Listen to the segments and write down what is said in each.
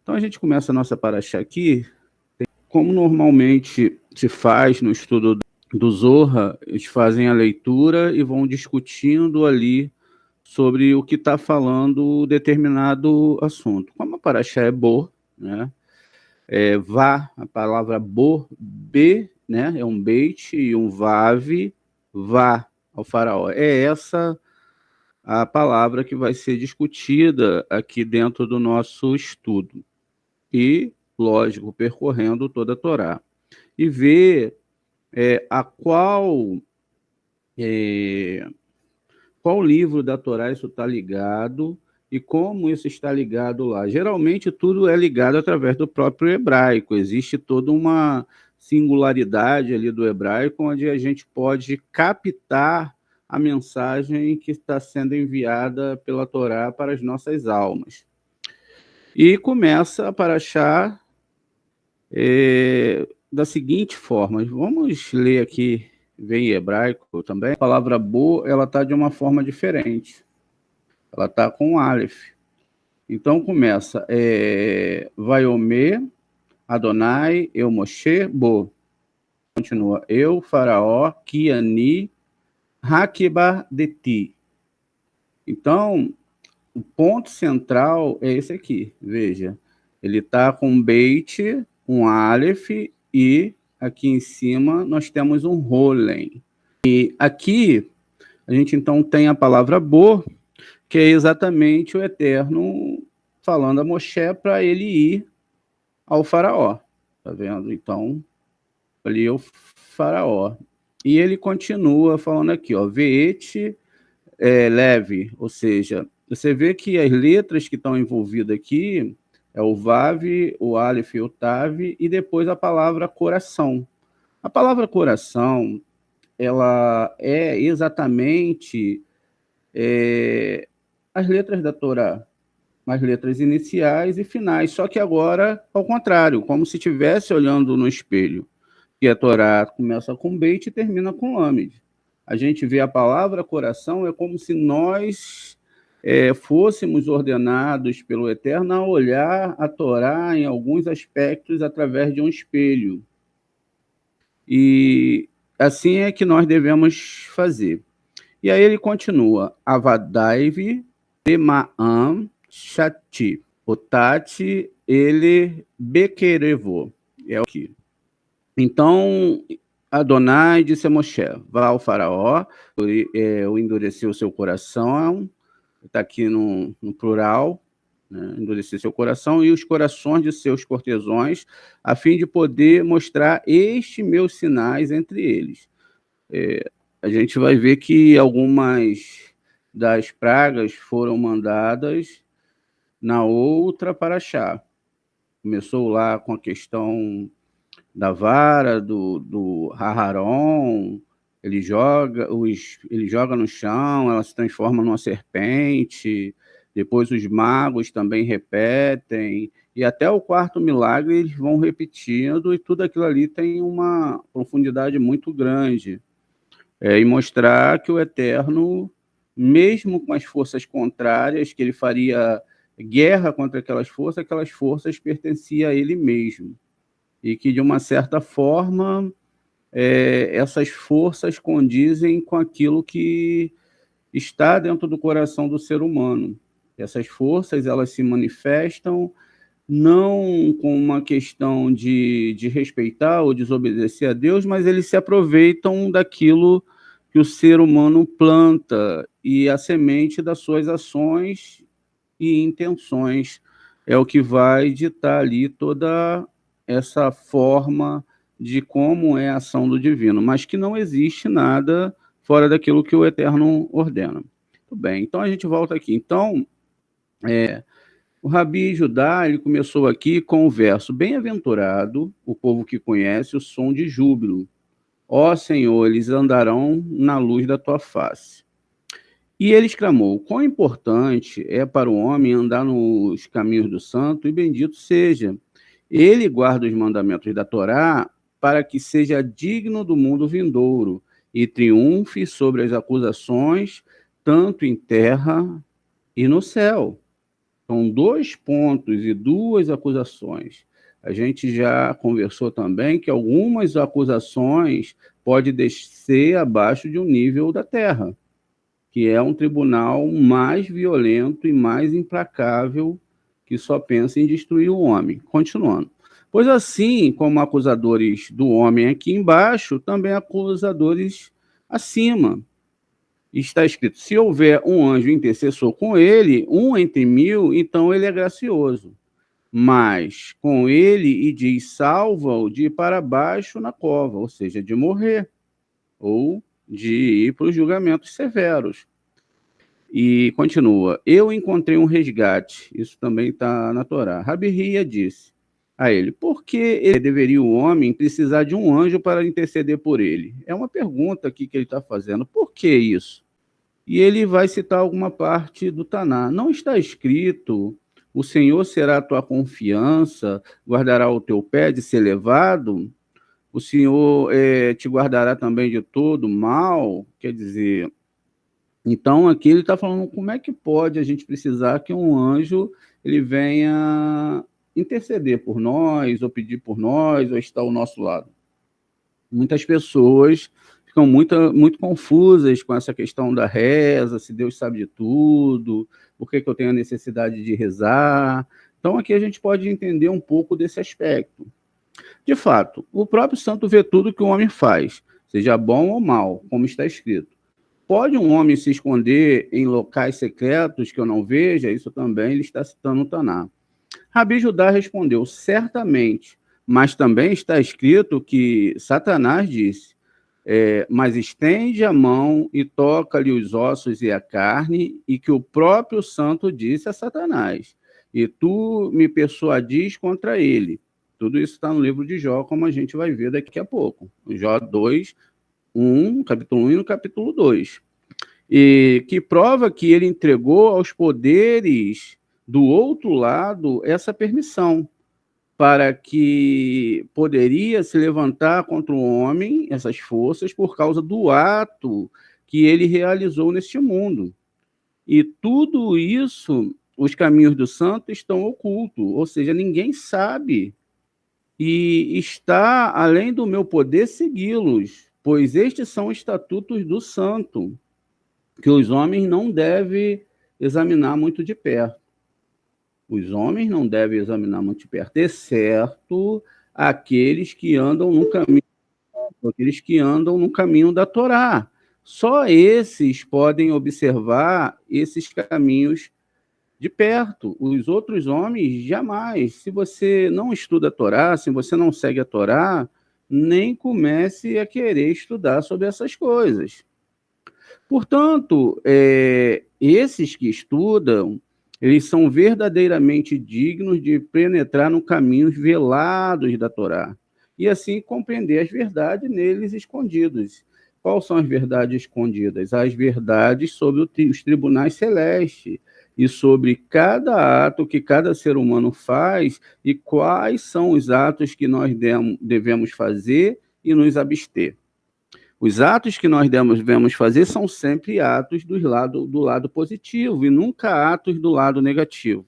Então a gente começa a nossa paraxá aqui, como normalmente se faz no estudo do Zohar, eles fazem a leitura e vão discutindo ali sobre o que está falando determinado assunto. Como a paraxá é bo, né? Vá, a palavra bo, be, né? É um beit e um vav, vá ao faraó. É essa a palavra que vai ser discutida aqui dentro do nosso estudo. E, lógico, percorrendo toda a Torá. E ver a qual livro da Torá isso está ligado e como isso está ligado lá. Geralmente tudo é ligado através do próprio hebraico. Existe toda uma singularidade ali do hebraico onde a gente pode captar a mensagem que está sendo enviada pela Torá para as nossas almas. E começa a paraxá da seguinte forma. Vamos ler aqui, vem em hebraico também. A palavra bo, ela está de uma forma diferente. Ela está com Aleph. Então começa, Vaiomê, Adonai, eu Moshe, bo. Continua, eu, faraó, Kiani, Hakiba de ti. Então, o ponto central é esse aqui, veja. Ele está com um beit, um Aleph, e aqui em cima nós temos um Rolen. E aqui a gente então tem a palavra bo, que é exatamente o Eterno falando a Moshe para ele ir ao faraó. Tá vendo? Então, ali é o faraó. E ele continua falando aqui, ó, veete leve, ou seja, você vê que as letras que estão envolvidas aqui é o Vav, o Aleph e o Tav, e depois a palavra coração. A palavra coração, ela é exatamente as letras da Torá, as letras iniciais e finais, só que agora ao contrário, como se estivesse olhando no espelho, que a Torá começa com Beit e termina com Lamed. A gente vê a palavra coração, é como se nós fôssemos ordenados pelo Eterno a olhar a Torá em alguns aspectos através de um espelho. E assim é que nós devemos fazer. E aí ele continua, Avadaiv, Tema'am, Shati, Otati, ele, Bequerevo. É o que. Então, Adonai disse a Moshe, vá ao faraó, o endureceu o seu coração, está aqui no plural, né? Endurecer seu coração e os corações de seus cortesões, a fim de poder mostrar estes meus sinais entre eles. A gente vai ver que algumas das pragas foram mandadas na outra paraxá. Começou lá com a questão da vara, do Aharon, ele joga no chão, ela se transforma numa serpente, depois os magos também repetem, e até o quarto milagre eles vão repetindo, e tudo aquilo ali tem uma profundidade muito grande. E mostrar que o Eterno, mesmo com as forças contrárias, que ele faria guerra contra aquelas forças pertenciam a ele mesmo. E que, de uma certa forma, essas forças condizem com aquilo que está dentro do coração do ser humano. Essas forças, elas se manifestam não com uma questão de respeitar ou desobedecer a Deus, mas eles se aproveitam daquilo que o ser humano planta e a semente das suas ações e intenções é o que vai ditar ali toda essa forma de como é a ação do divino, mas que não existe nada fora daquilo que o Eterno ordena. Muito bem, então a gente volta aqui. Então, o Rabi Judá, ele começou aqui com o verso: bem-aventurado o povo que conhece o som de júbilo. Ó Senhor, eles andarão na luz da tua face. E ele exclamou: quão importante é para o homem andar nos caminhos do santo, e bendito seja. Ele guarda os mandamentos da Torá para que seja digno do mundo vindouro e triunfe sobre as acusações tanto em terra e no céu. São 2 pontos e 2 acusações. A gente já conversou também que algumas acusações podem descer abaixo de um nível da terra, que é um tribunal mais violento e mais implacável, que só pensa em destruir o homem. Continuando. Pois assim como acusadores do homem aqui embaixo, também acusadores acima. Está escrito, se houver um anjo intercessor com ele, 1 entre 1000, então ele é gracioso. Mas com ele, e diz, salva-o de ir para baixo na cova, ou seja, de morrer, ou de ir para os julgamentos severos. E continua, eu encontrei um resgate, isso também está na Torá. Rabi Hia disse a ele, por que ele deveria o homem precisar de um anjo para interceder por ele? É uma pergunta aqui que ele está fazendo, por que isso? E ele vai citar alguma parte do Taná. Não está escrito, o Senhor será a tua confiança, guardará o teu pé de ser levado, o Senhor te guardará também de todo mal, quer dizer... Então, aqui ele está falando como é que pode a gente precisar que um anjo ele venha interceder por nós, ou pedir por nós, ou estar ao nosso lado. Muitas pessoas ficam muito confusas com essa questão da reza, se Deus sabe de tudo, por que eu tenho a necessidade de rezar. Então, aqui a gente pode entender um pouco desse aspecto. De fato, o próprio santo vê tudo que o homem faz, seja bom ou mal, como está escrito. Pode um homem se esconder em locais secretos que eu não veja? Isso também ele está citando o Taná. Rabi Judá respondeu, certamente, mas também está escrito que Satanás disse, mas estende a mão e toca-lhe os ossos e a carne, e que o próprio santo disse a Satanás, e tu me persuadis contra ele. Tudo isso está no livro de Jó, como a gente vai ver daqui a pouco. Jó 2, capítulo 1 e no capítulo 2. E que prova que ele entregou aos poderes do outro lado essa permissão, para que poderia se levantar contra o homem, essas forças, por causa do ato que ele realizou neste mundo. E tudo isso, os caminhos do santo estão ocultos, ou seja, ninguém sabe. E está além do meu poder segui-los, pois estes são estatutos do santo, que os homens não devem examinar muito de perto. Os homens não devem examinar muito de perto, exceto aqueles que andam no caminho, aqueles que andam no caminho da Torá. Só esses podem observar esses caminhos de perto. Os outros homens, jamais. Se você não estuda a Torá, se você não segue a Torá, nem comece a querer estudar sobre essas coisas. Portanto, esses que estudam, eles são verdadeiramente dignos de penetrar no caminhos velados da Torá e assim compreender as verdades neles escondidas. Quais são as verdades escondidas? As verdades sobre os tribunais celestes e sobre cada ato que cada ser humano faz e quais são os atos que nós devemos fazer e nos abster. Os atos que nós devemos fazer são sempre atos do lado positivo e nunca atos do lado negativo.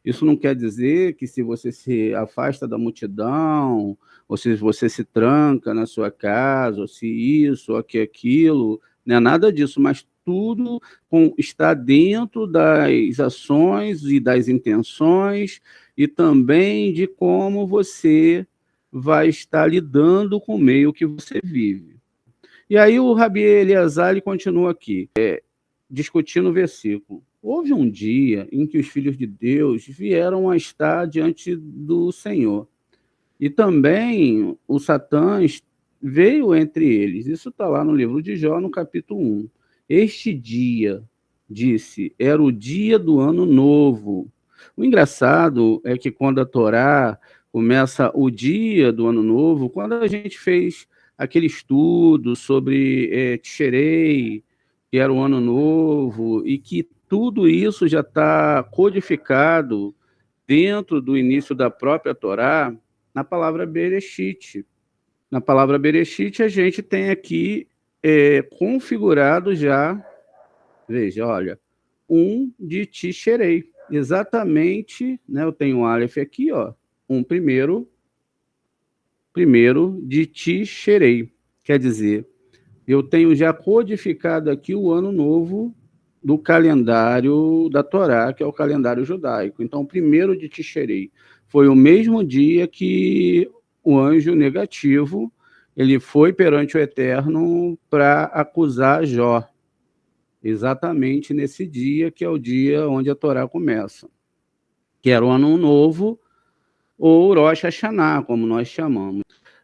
Isso não quer dizer que se você se afasta da multidão, ou se você se tranca na sua casa, ou se isso, ou aquilo, não é nada disso, mas tudo está dentro das ações e das intenções e também de como você vai estar lidando com o meio que você vive. E aí o Rabi Eleazar ele continua aqui, discutindo o versículo. Houve um dia em que os filhos de Deus vieram a estar diante do Senhor. E também o Satã veio entre eles. Isso está lá no livro de Jó, no capítulo 1. Este dia, disse, era o dia do ano novo. O engraçado é que quando a Torá começa o dia do ano novo, quando a gente fez aquele estudo sobre Tisherei, que era o ano novo, e que tudo isso já está codificado dentro do início da própria Torá, na palavra Bereshit. Na palavra Bereshit, a gente tem aqui configurado já Veja, olha, de Tisherei. Exatamente, né? Eu tenho um Aleph aqui, ó. Primeiro de Tisherei. Quer dizer, eu tenho já codificado aqui o ano novo do calendário da Torá, que é o calendário judaico. Então, primeiro de Tisherei foi o mesmo dia que o anjo negativo ele foi perante o Eterno para acusar Jó, exatamente nesse dia que é o dia onde a Torá começa, que era o ano novo, ou Rosh Hashanah, como nós chamamos,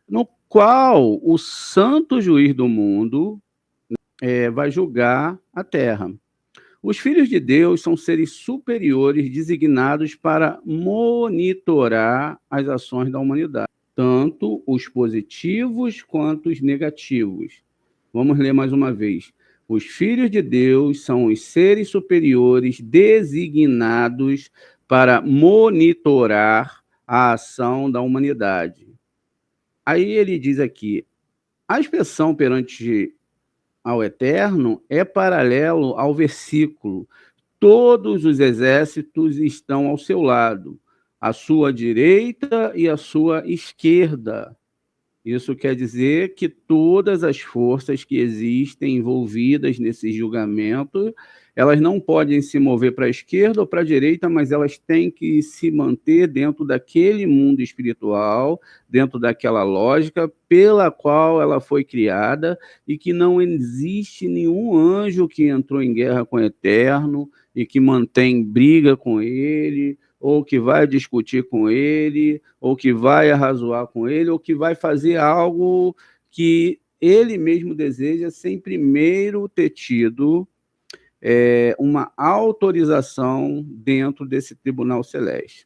no qual o santo juiz do mundo vai julgar a terra. Os filhos de Deus são seres superiores designados para monitorar as ações da humanidade, tanto os positivos quanto os negativos. Vamos ler mais uma vez. Os filhos de Deus são os seres superiores designados para monitorar a ação da humanidade. Aí ele diz aqui, a expressão perante ao Eterno é paralelo ao versículo: todos os exércitos estão ao seu lado, à sua direita e à sua esquerda. Isso quer dizer que todas as forças que existem envolvidas nesse julgamento, elas não podem se mover para a esquerda ou para a direita, mas elas têm que se manter dentro daquele mundo espiritual, dentro daquela lógica pela qual ela foi criada, e que não existe nenhum anjo que entrou em guerra com o Eterno e que mantém briga com ele, ou que vai discutir com ele, ou que vai arrazoar com ele, ou que vai fazer algo que ele mesmo deseja sem primeiro ter tido uma autorização dentro desse tribunal celeste.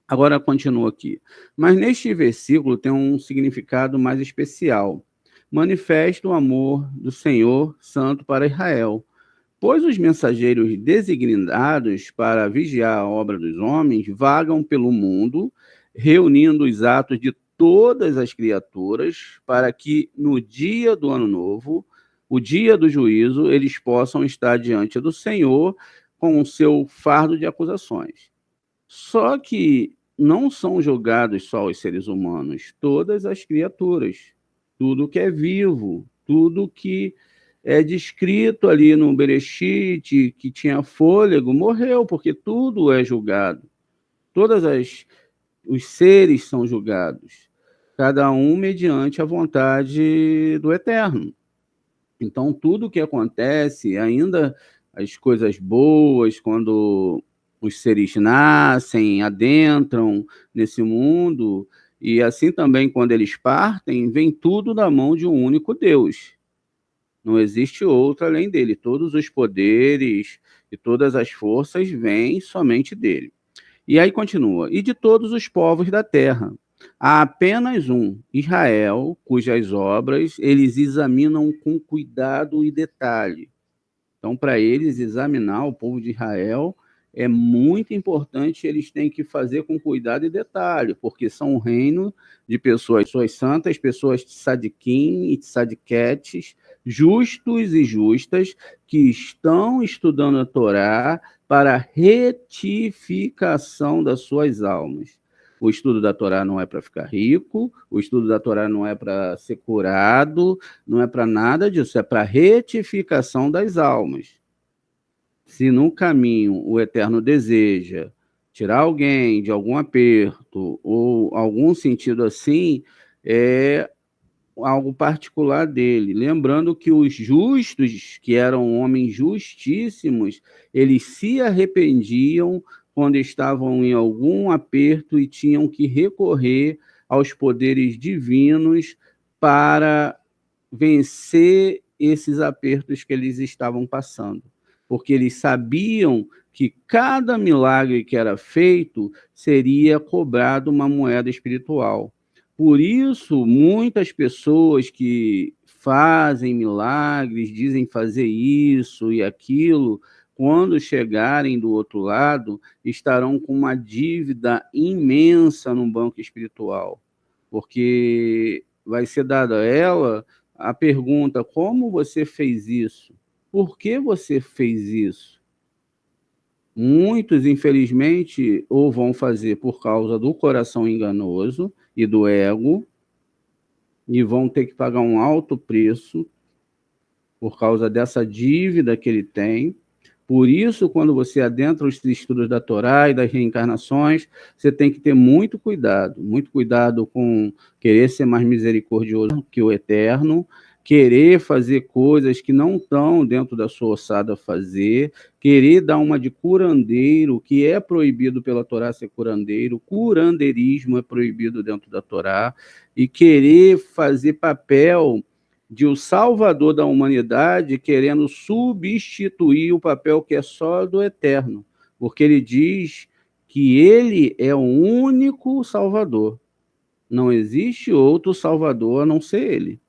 Agora continua aqui. Mas neste versículo tem um significado mais especial. Manifesta o amor do Senhor Santo para Israel, pois os mensageiros designados para vigiar a obra dos homens vagam pelo mundo, reunindo os atos de todas as criaturas, para que no dia do ano novo, o dia do juízo, eles possam estar diante do Senhor com o seu fardo de acusações. Só que não são julgados só os seres humanos, todas as criaturas, tudo que é vivo, tudo que é descrito ali no Bereshit, que tinha fôlego, morreu, porque tudo é julgado. Os seres são julgados, cada um mediante a vontade do Eterno. Então, tudo que acontece, ainda as coisas boas, quando os seres nascem, adentram nesse mundo, e assim também quando eles partem, vem tudo da mão de um único Deus. Não existe outro além dele. Todos os poderes e todas as forças vêm somente dele. E aí continua. E de todos os povos da terra, há apenas um, Israel, cujas obras eles examinam com cuidado e detalhe. Então, para eles examinar o povo de Israel é muito importante, eles têm que fazer com cuidado e detalhe, porque são um reino de pessoas santas, pessoas tzadikim e tzadiquetes, justos e justas, que estão estudando a Torá para retificação das suas almas. O estudo da Torá não é para ficar rico, o estudo da Torá não é para ser curado, não é para nada disso, é para retificação das almas. Se no caminho o Eterno deseja tirar alguém de algum aperto ou algum sentido assim, é algo particular dele. Lembrando que os justos, que eram homens justíssimos, eles se arrependiam quando estavam em algum aperto e tinham que recorrer aos poderes divinos para vencer esses apertos que eles estavam passando. Porque eles sabiam que cada milagre que era feito seria cobrado uma moeda espiritual. Por isso, muitas pessoas que fazem milagres, dizem fazer isso e aquilo, quando chegarem do outro lado, estarão com uma dívida imensa no banco espiritual, porque vai ser dada a ela a pergunta: como você fez isso? por que você fez isso? Muitos, infelizmente, ou vão fazer por causa do coração enganoso e do ego, e vão ter que pagar um alto preço por causa dessa dívida que ele tem. Por isso, quando você adentra os estudos da Torá e das reencarnações, você tem que ter muito cuidado com querer ser mais misericordioso que o Eterno, querer fazer coisas que não estão dentro da sua ossada fazer, querer dar uma de curandeiro, que é proibido pela Torá ser curandeiro, curandeirismo é proibido dentro da Torá, e querer fazer papel de o salvador da humanidade querendo substituir o papel que é só do Eterno, porque ele diz que ele é o único salvador. Não existe outro salvador a não ser ele.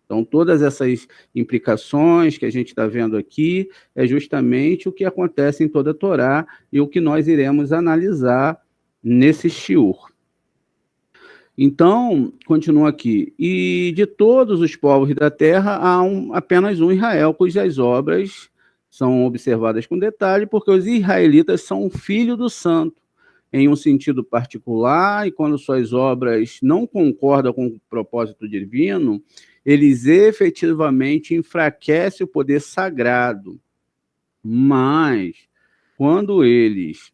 Então, todas essas implicações que a gente está vendo aqui é justamente o que acontece em toda a Torá e o que nós iremos analisar nesse shiur. Então, continua aqui. E de todos os povos da terra, há apenas um Israel, cujas obras são observadas com detalhe, porque os israelitas são filhos do santo, em um sentido particular, e quando suas obras não concordam com o propósito divino, eles efetivamente enfraquecem o poder sagrado. Mas, quando eles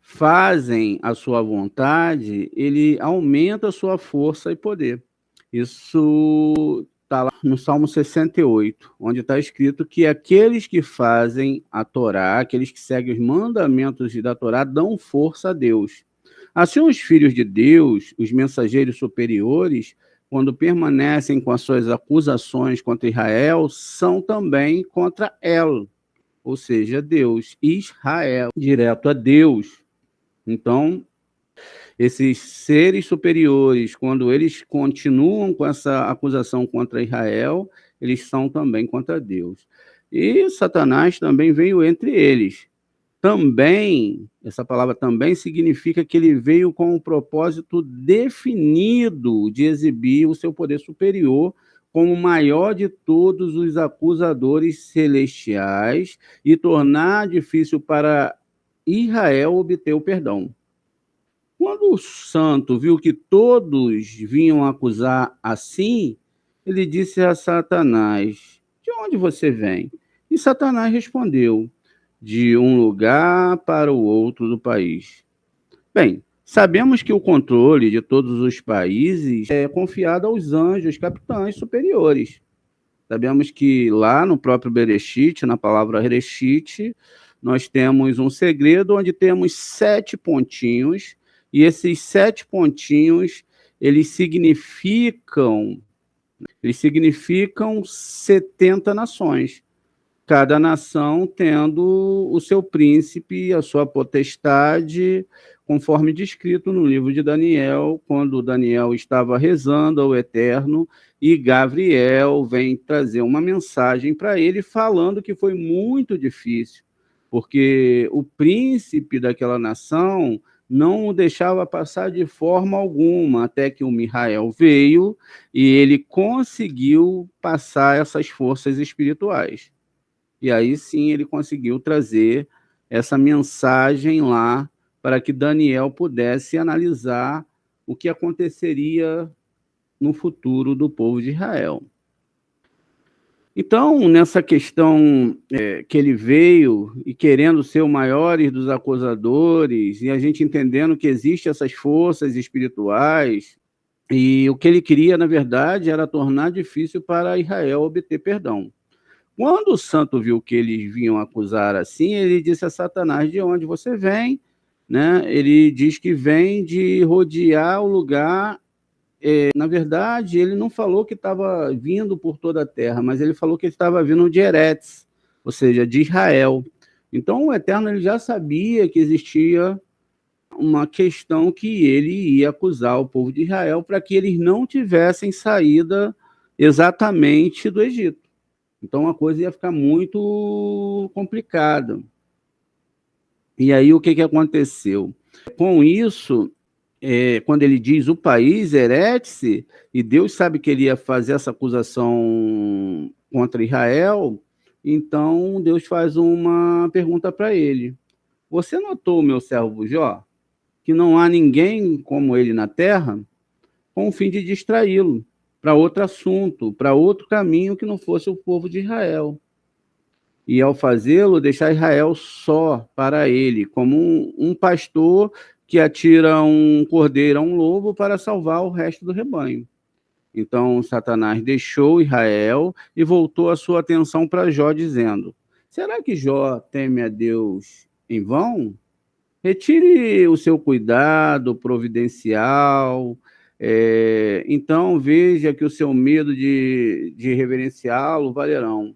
fazem a sua vontade, ele aumenta a sua força e poder. Isso está lá no Salmo 68, onde está escrito que aqueles que fazem a Torá, aqueles que seguem os mandamentos da Torá, dão força a Deus. Assim, os filhos de Deus, os mensageiros superiores, quando permanecem com as suas acusações contra Israel, são também contra El, ou seja, Deus, Israel, direto a Deus. Então, esses seres superiores, quando eles continuam com essa acusação contra Israel, eles são também contra Deus. E Satanás também veio entre eles. Também, essa palavra também significa que ele veio com um propósito definido de exibir o seu poder superior como o maior de todos os acusadores celestiais e tornar difícil para Israel obter o perdão. Quando o santo viu que todos vinham acusar assim, ele disse a Satanás: de onde você vem? E Satanás respondeu: de um lugar para o outro do país. Bem, sabemos que o controle de todos os países é confiado aos anjos, capitães superiores. Sabemos que lá no próprio Bereshit, na palavra Bereshit, nós temos um segredo onde temos 7 pontinhos, e esses 7 pontinhos, eles significam 70 nações. Cada nação tendo o seu príncipe, a sua potestade, conforme descrito no livro de Daniel, quando Daniel estava rezando ao Eterno, e Gabriel vem trazer uma mensagem para ele, falando que foi muito difícil, porque o príncipe daquela nação não o deixava passar de forma alguma, até que o Mihael veio e ele conseguiu passar essas forças espirituais. E aí sim ele conseguiu trazer essa mensagem lá para que Daniel pudesse analisar o que aconteceria no futuro do povo de Israel. Então, nessa questão que ele veio e querendo ser o maior dos acusadores, e a gente entendendo que existem essas forças espirituais, e o que ele queria, na verdade, era tornar difícil para Israel obter perdão. Quando o santo viu que eles vinham acusar assim, ele disse a Satanás: de onde você vem? Né? Ele diz que vem de rodear o lugar. Na verdade, ele não falou que estava vindo por toda a terra, mas ele falou que estava vindo de Eretz, ou seja, de Israel. Então, o Eterno ele já sabia que existia uma questão que ele ia acusar o povo de Israel para que eles não tivessem saída exatamente do Egito. Então a coisa ia ficar muito complicada. E aí o que aconteceu? Com isso, quando ele diz o país, Eretz, e Deus sabe que ele ia fazer essa acusação contra Israel, Então Deus faz uma pergunta para ele: você notou o meu servo Jó, que não há ninguém como ele na terra, com o fim de distraí-lo para outro assunto, para outro caminho que não fosse o povo de Israel. E ao fazê-lo, deixar Israel só para ele, como um pastor que atira um cordeiro a um lobo para salvar o resto do rebanho. Então Satanás deixou Israel e voltou a sua atenção para Jó, dizendo: será que Jó teme a Deus em vão? Retire o seu cuidado providencial. Então veja que o seu medo de reverenciá-lo valerão.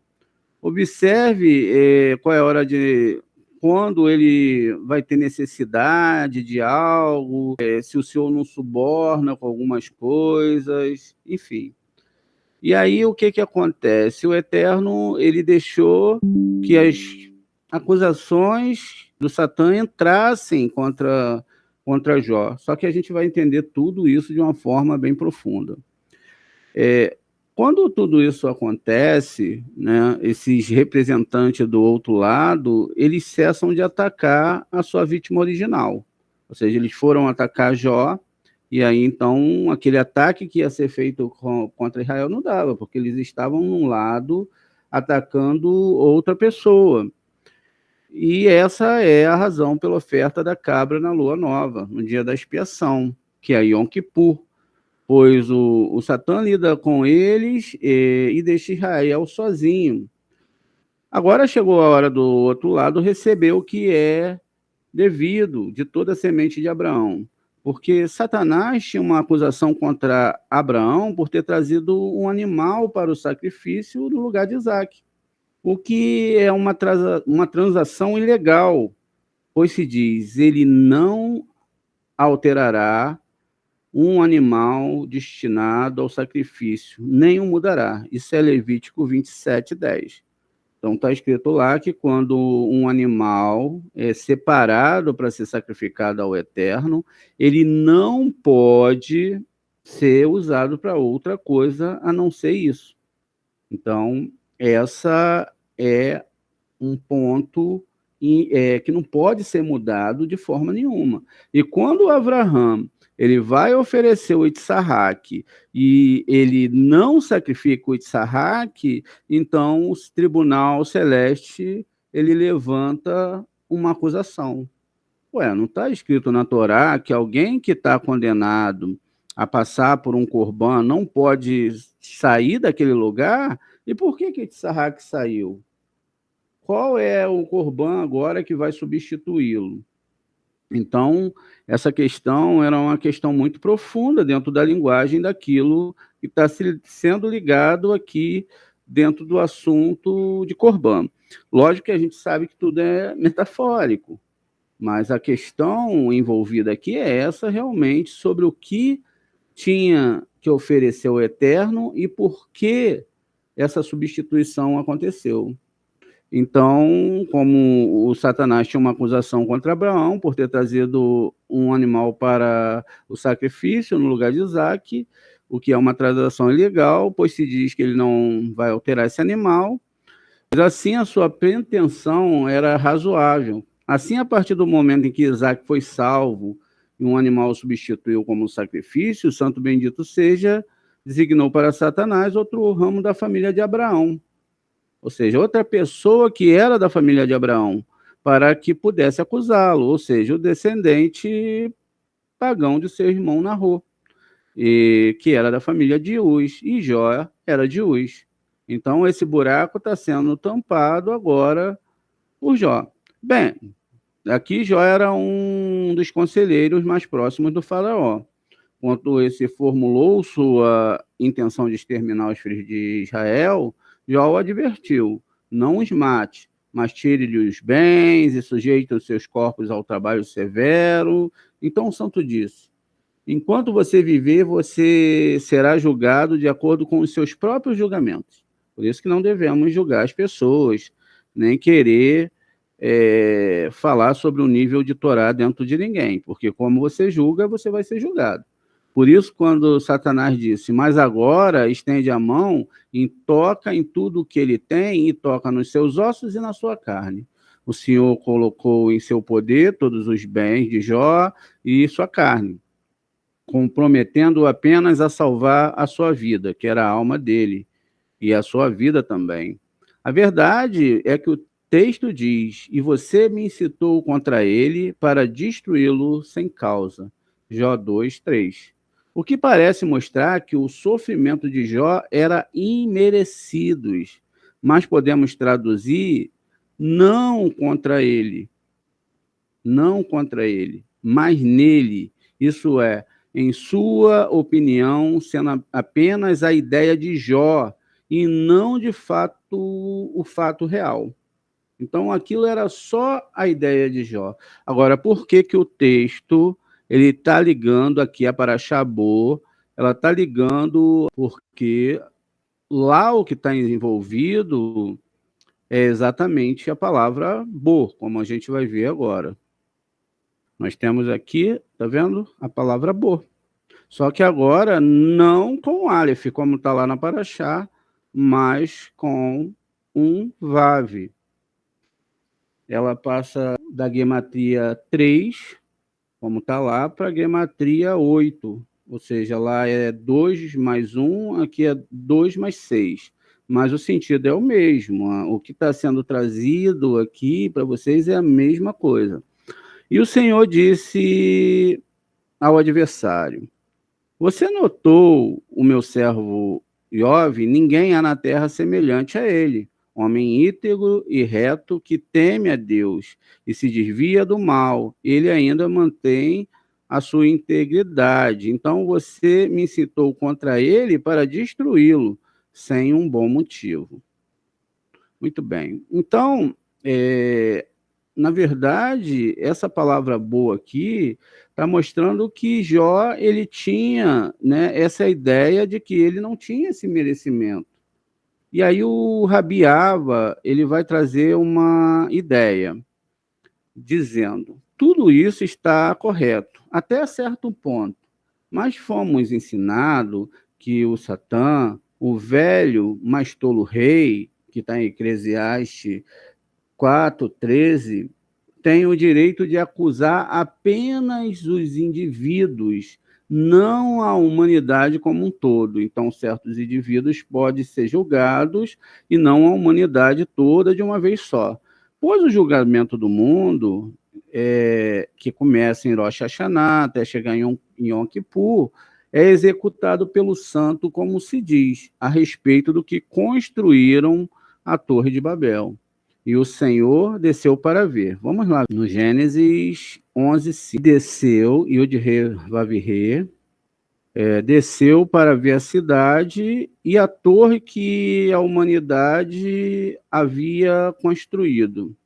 Observe qual é a hora de quando ele vai ter necessidade de algo, se o senhor não suborna com algumas coisas, enfim. E aí o que acontece? O Eterno, ele deixou que as acusações do Satã entrassem contra Jó. Só que a gente vai entender tudo isso de uma forma bem profunda. Quando tudo isso acontece, né, esses representantes do outro lado, eles cessam de atacar a sua vítima original. Ou seja, eles foram atacar Jó, e aí então aquele ataque que ia ser feito contra Israel não dava, porque eles estavam num lado atacando outra pessoa. E essa é a razão pela oferta da cabra na lua nova, no dia da expiação, que é Yom Kippur, pois o Satã lida com eles e deixa Israel sozinho. Agora chegou a hora do outro lado receber o que é devido de toda a semente de Abraão, porque Satanás tinha uma acusação contra Abraão por ter trazido um animal para o sacrifício no lugar de Isaque, o que é uma transação ilegal, pois se diz, ele não alterará um animal destinado ao sacrifício, nem o mudará. Isso é Levítico 27:10. Então está escrito lá que quando um animal é separado para ser sacrificado ao Eterno, ele não pode ser usado para outra coisa a não ser isso. Então, essa é um ponto que não pode ser mudado de forma nenhuma. E quando Abraham ele vai oferecer o Itzarraque e ele não sacrifica o Itzarraque, então o tribunal celeste ele levanta uma acusação. Ué, não está escrito na Torá que alguém que está condenado a passar por um corban não pode sair daquele lugar? E por que Itzarraque saiu? Qual é o corban agora que vai substituí-lo? Então, essa questão era uma questão muito profunda dentro da linguagem daquilo que está sendo ligado aqui dentro do assunto de corban. Lógico que a gente sabe que tudo é metafórico, mas a questão envolvida aqui é essa realmente sobre o que tinha que oferecer o Eterno e por que essa substituição aconteceu. Então, como o Satanás tinha uma acusação contra Abraão por ter trazido um animal para o sacrifício no lugar de Isaque, o que é uma transação ilegal, pois se diz que ele não vai alterar esse animal, mas assim a sua pretensão era razoável. Assim, a partir do momento em que Isaque foi salvo e um animal o substituiu como sacrifício, o santo bendito seja, designou para Satanás outro ramo da família de Abraão, ou seja, outra pessoa que era da família de Abraão, para que pudesse acusá-lo, ou seja, o descendente pagão de seu irmão Narô, que era da família de Uz, e Jó era de Uz. Então, esse buraco está sendo tampado agora por Jó. Bem, aqui Jó era um dos conselheiros mais próximos do faraó. Quando esse formulou sua intenção de exterminar os filhos de Israel, Jó o advertiu: não os mate, mas tire-lhe os bens e sujeite os seus corpos ao trabalho severo. Então o santo disse: enquanto você viver, você será julgado de acordo com os seus próprios julgamentos. Por isso que não devemos julgar as pessoas, nem querer falar sobre o nível de Torá dentro de ninguém, porque como você julga, você vai ser julgado. Por isso, quando Satanás disse, mas agora estende a mão e toca em tudo o que ele tem, e toca nos seus ossos e na sua carne. O Senhor colocou em seu poder todos os bens de Jó e sua carne, comprometendo-o apenas a salvar a sua vida, que era a alma dele, e a sua vida também. A verdade é que o texto diz, e você me incitou contra ele para destruí-lo sem causa. Jó 2:3. O que parece mostrar que o sofrimento de Jó era imerecido, mas podemos traduzir não contra ele, mas nele. Isso é, em sua opinião, sendo apenas a ideia de Jó e não de fato o fato real. Então aquilo era só a ideia de Jó. Agora, por que que o texto ele está ligando aqui a Parashá Bo? Ela está ligando porque lá o que está envolvido é exatamente a palavra Bo, como a gente vai ver agora. Nós temos aqui, tá vendo? A palavra Bo. Só que agora não com Aleph, como está lá na Parashá, mas com um Vav. Ela passa da gematria 3, como está lá, para a gematria 8. Ou seja, lá é 2 mais 1, aqui é 2 mais 6. Mas o sentido é o mesmo. O que está sendo trazido aqui para vocês é a mesma coisa. E o Senhor disse ao adversário, você notou o meu servo Iove? Ninguém há na terra semelhante a ele, homem íntegro e reto que teme a Deus e se desvia do mal. Ele ainda mantém a sua integridade. Então você me incitou contra ele para destruí-lo sem um bom motivo. Muito bem. Então, na verdade, essa palavra boa aqui está mostrando que Jó ele tinha, né, essa ideia de que ele não tinha esse merecimento. E aí o Rabi Ava, ele vai trazer uma ideia, dizendo, tudo isso está correto, até certo ponto, mas fomos ensinados que o Satã, o velho, mas tolo rei, que está em Eclesiastes 4:13, tem o direito de acusar apenas os indivíduos, não a humanidade como um todo. Então, certos indivíduos podem ser julgados e não a humanidade toda de uma vez só. Pois o julgamento do mundo, que começa em Rosh Hashanah até chegar em Yom Kippur, é executado pelo santo, como se diz, a respeito do que construíram a Torre de Babel. E o Senhor desceu para ver. Vamos lá, no Gênesis 11:5. Desceu, Yod-He Vav-He, desceu para ver a cidade e a torre que a humanidade havia construído.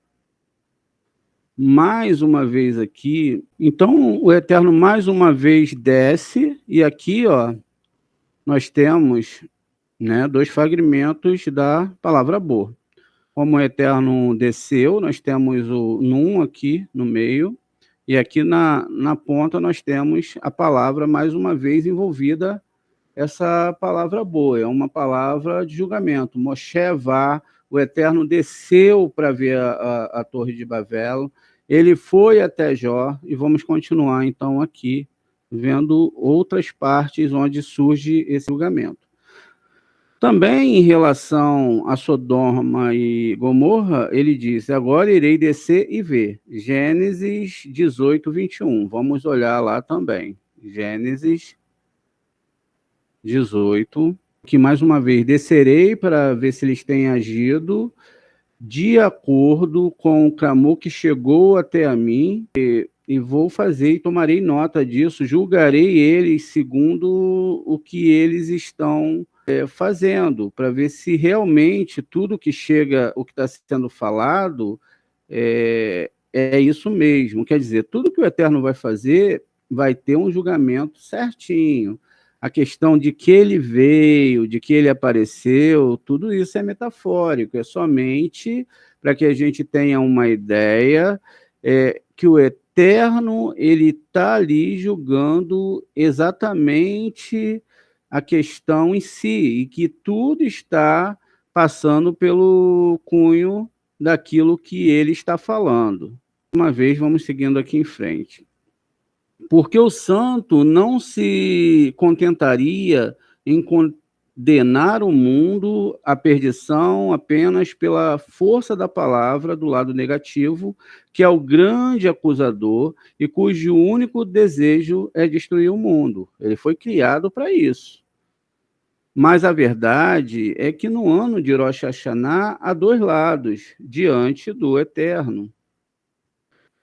Mais uma vez aqui, então o Eterno mais uma vez desce, e aqui, ó, nós temos, né, 2 fragmentos da palavra boa. Como o Eterno desceu, nós temos o Num aqui no meio, e aqui na ponta nós temos a palavra, mais uma vez, envolvida, essa palavra boa, é uma palavra de julgamento. Moshe vá, o Eterno desceu para ver a Torre de Babel, ele foi até Jó, e vamos continuar, então, aqui, vendo outras partes onde surge esse julgamento. Também em relação a Sodoma e Gomorra, ele diz, agora irei descer e ver. Gênesis 18:21. Vamos olhar lá também. Gênesis 18, que mais uma vez, descerei para ver se eles têm agido de acordo com o clamor que chegou até a mim, e vou fazer e tomarei nota disso, julgarei eles segundo o que eles estão fazendo, para ver se realmente tudo que chega, o que está sendo falado, é isso mesmo. Quer dizer, tudo que o Eterno vai fazer vai ter um julgamento certinho. A questão de que ele veio, de que ele apareceu, tudo isso é metafórico, é somente para que a gente tenha uma ideia que Eterno, ele está ali julgando exatamente a questão em si, e que tudo está passando pelo cunho daquilo que ele está falando. Uma vez, vamos seguindo aqui em frente. Porque o santo não se contentaria em condenar o mundo à perdição apenas pela força da palavra do lado negativo, que é o grande acusador e cujo único desejo é destruir o mundo. Ele foi criado para isso. Mas a verdade é que no ano de Rosh Hashanah há dois lados diante do Eterno.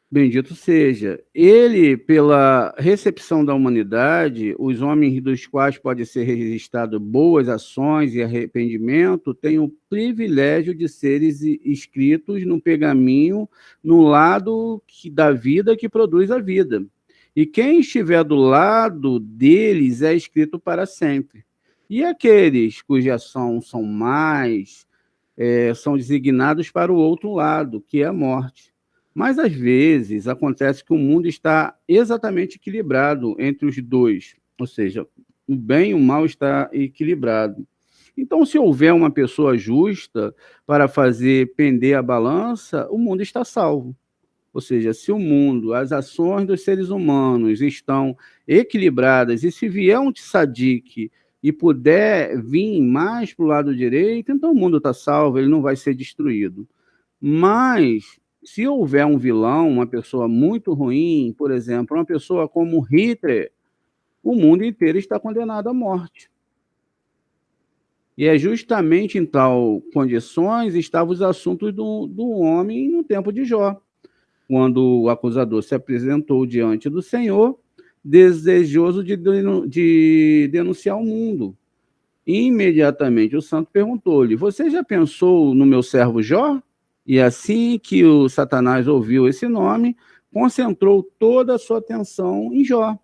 Bendito seja. Ele, pela recepção da humanidade, os homens dos quais pode ser registrado boas ações e arrependimento, têm o privilégio de serem escritos no pergaminho, no lado da vida que produz a vida. E quem estiver do lado deles é escrito para sempre. E aqueles cuja ação são mais, são designados para o outro lado, que é a morte. Mas, às vezes, acontece que o mundo está exatamente equilibrado entre os dois, ou seja, o bem e o mal está equilibrado. Então, se houver uma pessoa justa para fazer pender a balança, o mundo está salvo. Ou seja, se o mundo, as ações dos seres humanos estão equilibradas, e se vier um tzadik e puder vir mais para o lado direito, então o mundo está salvo, ele não vai ser destruído. Mas, se houver um vilão, uma pessoa muito ruim, por exemplo, uma pessoa como Hitler, o mundo inteiro está condenado à morte. E é justamente em tal condições estavam os assuntos do homem no tempo de Jó, quando o acusador se apresentou diante do Senhor, desejoso de denunciar o mundo. E, imediatamente o santo perguntou-lhe: você já pensou no meu servo Jó? E assim que o Satanás ouviu esse nome, concentrou toda a sua atenção em Jó.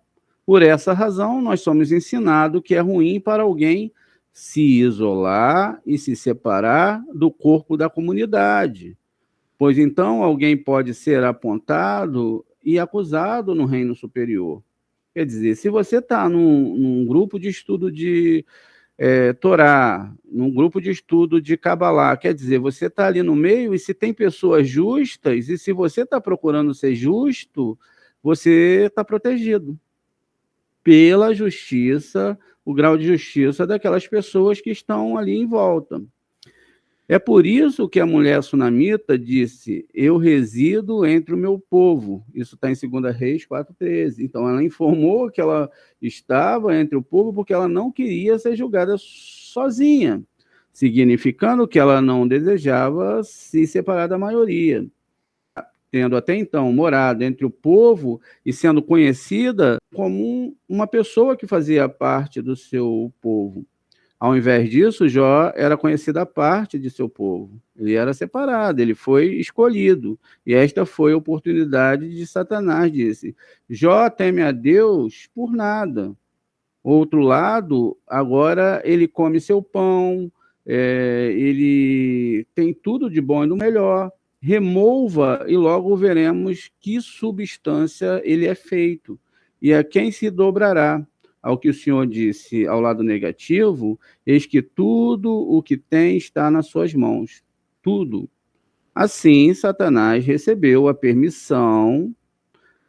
Por essa razão, nós somos ensinados que é ruim para alguém se isolar e se separar do corpo da comunidade, pois então alguém pode ser apontado e acusado no reino superior. Quer dizer, se você está num grupo de estudo de Torá, num grupo de estudo de Cabalá, quer dizer, você está ali no meio, e se tem pessoas justas, e se você está procurando ser justo, você está protegido pela justiça, o grau de justiça daquelas pessoas que estão ali em volta. É por isso que a mulher sunamita disse: eu resido entre o meu povo. Isso está em 2 Reis 4,13. Então, ela informou que ela estava entre o povo porque ela não queria ser julgada sozinha, significando que ela não desejava se separar da maioria. Tendo até então morado entre o povo e sendo conhecida como uma pessoa que fazia parte do seu povo. Ao invés disso, Jó era conhecido à parte de seu povo. Ele era separado, ele foi escolhido. E esta foi a oportunidade de Satanás, disse: Jó teme a Deus por nada. Outro lado, agora ele come seu pão, ele tem tudo de bom e do melhor. Remova e logo veremos que substância ele é feito e a quem se dobrará. Ao que o Senhor disse ao lado negativo, eis que tudo o que tem está nas suas mãos. Tudo. Assim, Satanás recebeu a permissão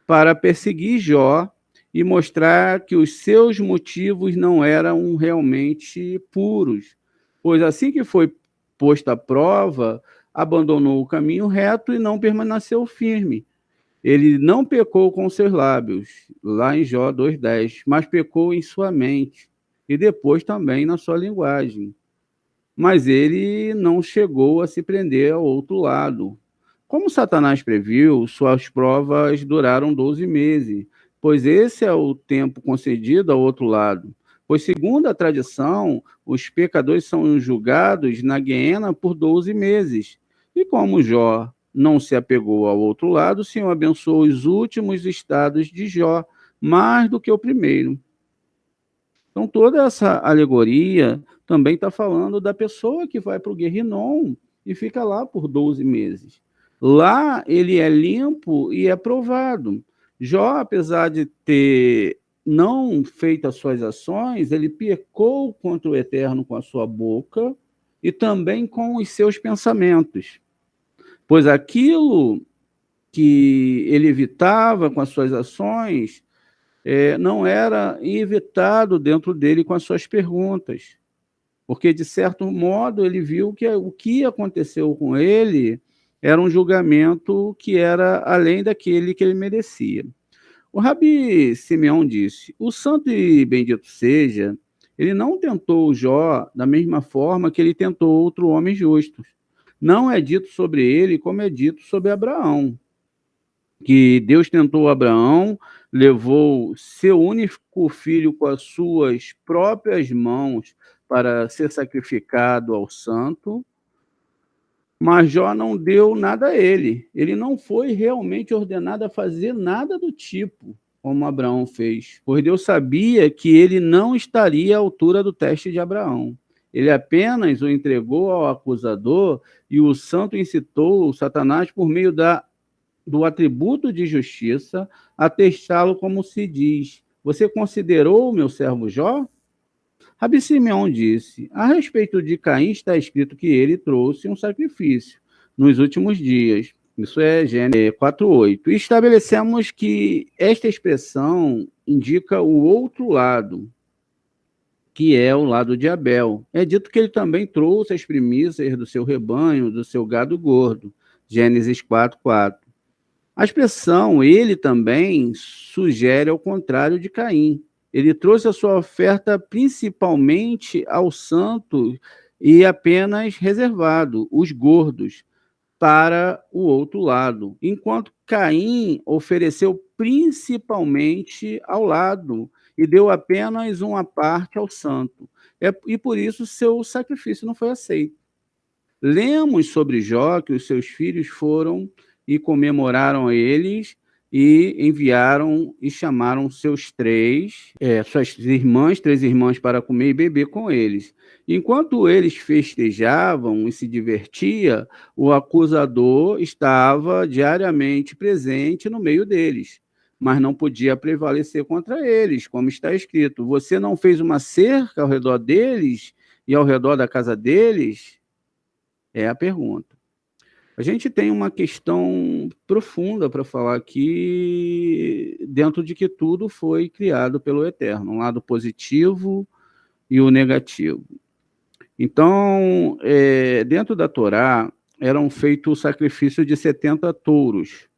para perseguir Jó e mostrar que os seus motivos não eram realmente puros. Pois assim que foi posto à prova, abandonou o caminho reto e não permaneceu firme. Ele não pecou com seus lábios, lá em Jó 2,10, mas pecou em sua mente e depois também na sua linguagem. Mas ele não chegou a se prender ao outro lado. Como Satanás previu, suas provas duraram 12 meses, pois esse é o tempo concedido ao outro lado. Pois, segundo a tradição, os pecadores são julgados na guiena por 12 meses. E como Jó não se apegou ao outro lado, o Senhor abençoou os últimos estados de Jó mais do que o primeiro. Então, toda essa alegoria também está falando da pessoa que vai para o Guerrinom e fica lá por 12 meses. Lá ele é limpo e é provado. Jó, apesar de ter não feito as suas ações, ele pecou contra o Eterno com a sua boca e também com os seus pensamentos, pois aquilo que ele evitava com as suas ações não era evitado dentro dele com as suas perguntas, porque, de certo modo, ele viu que o que aconteceu com ele era um julgamento que era além daquele que ele merecia. O Rabi Simeão disse: o santo e bendito seja, ele não tentou Jó da mesma forma que ele tentou outro homem justo. Não é dito sobre ele como é dito sobre Abraão, que Deus tentou Abraão, levou seu único filho com as suas próprias mãos para ser sacrificado ao santo, mas Jó não deu nada a ele. Ele não foi realmente ordenado a fazer nada do tipo como Abraão fez, pois Deus sabia que ele não estaria à altura do teste de Abraão. Ele apenas o entregou ao acusador e o santo incitou Satanás por meio do atributo de justiça a testá-lo, como se diz: você considerou o meu servo Jó? Rabi Simeão disse: a respeito de Caim está escrito que ele trouxe um sacrifício nos últimos dias. Isso é Gênesis 4:8. E estabelecemos que esta expressão indica o outro lado, que é o lado de Abel. É dito que ele também trouxe as primícias do seu rebanho, do seu gado gordo. Gênesis 4:4. A expressão ele também sugere ao contrário de Caim. Ele trouxe a sua oferta principalmente ao santo e apenas reservado, os gordos, para o outro lado, enquanto Caim ofereceu principalmente ao lado e deu apenas uma parte ao santo. E por isso seu sacrifício não foi aceito. Lemos sobre Jó que os seus filhos foram e comemoraram eles e enviaram e chamaram suas três irmãs para comer e beber com eles. Enquanto eles festejavam e se divertiam, o acusador estava diariamente presente no meio deles, mas não podia prevalecer contra eles, como está escrito: você não fez uma cerca ao redor deles e ao redor da casa deles? É a pergunta. A gente tem uma questão profunda para falar aqui, dentro de que tudo foi criado pelo Eterno, um lado positivo e o negativo. Então, dentro da Torá, eram feitos o sacrifício de 70 touros,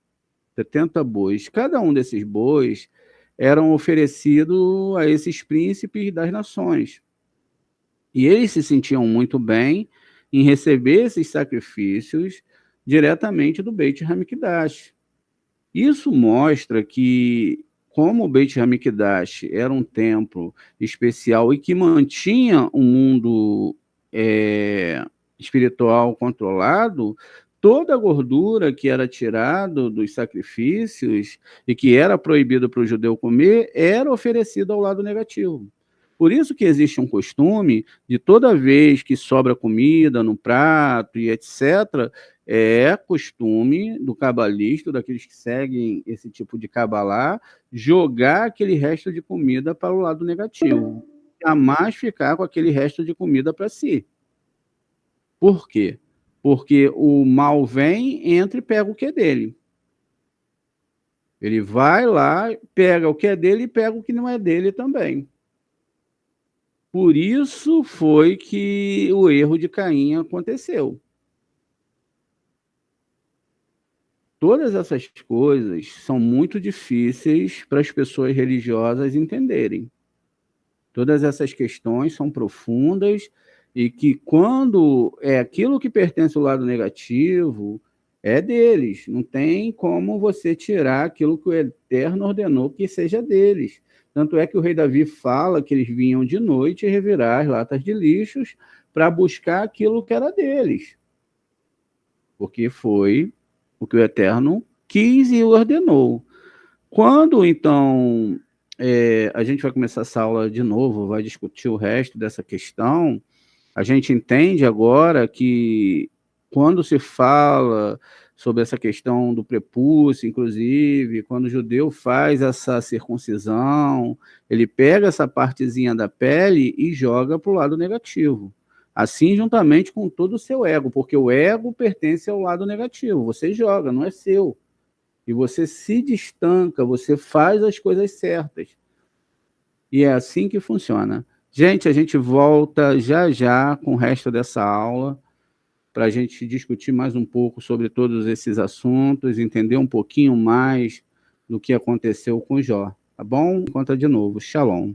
70 bois. Cada um desses bois eram oferecidos a esses príncipes das nações. E eles se sentiam muito bem em receber esses sacrifícios diretamente do Beit HaMikdash. Isso mostra que, como o Beit HaMikdash era um templo especial e que mantinha um mundo espiritual controlado, toda a gordura que era tirada dos sacrifícios e que era proibido para o judeu comer era oferecida ao lado negativo. Por isso que existe um costume de toda vez que sobra comida no prato e etc., é costume do cabalista, daqueles que seguem esse tipo de cabalá, jogar aquele resto de comida para o lado negativo. Jamais ficar com aquele resto de comida para si. Por quê? Porque o mal vem, entra e pega o que é dele. Ele vai lá, pega o que é dele e pega o que não é dele também. Por isso foi que o erro de Caim aconteceu. Todas essas coisas são muito difíceis para as pessoas religiosas entenderem. Todas essas questões são profundas e que, quando é aquilo que pertence ao lado negativo, é deles. Não tem como você tirar aquilo que o Eterno ordenou que seja deles. Tanto é que o rei Davi fala que eles vinham de noite revirar as latas de lixos para buscar aquilo que era deles. Porque foi o que o Eterno quis e ordenou. Quando, então, a gente vai começar essa aula de novo, vai discutir o resto dessa questão, a gente entende agora que, quando se fala sobre essa questão do prepúcio, inclusive, quando o judeu faz essa circuncisão, ele pega essa partezinha da pele e joga para o lado negativo. Assim, juntamente com todo o seu ego, porque o ego pertence ao lado negativo. Você joga, não é seu. E você se destanca, você faz as coisas certas. E é assim que funciona. Gente, a gente volta já já com o resto dessa aula para a gente discutir mais um pouco sobre todos esses assuntos, entender um pouquinho mais do que aconteceu com Jó. Tá bom? Conta de novo. Shalom.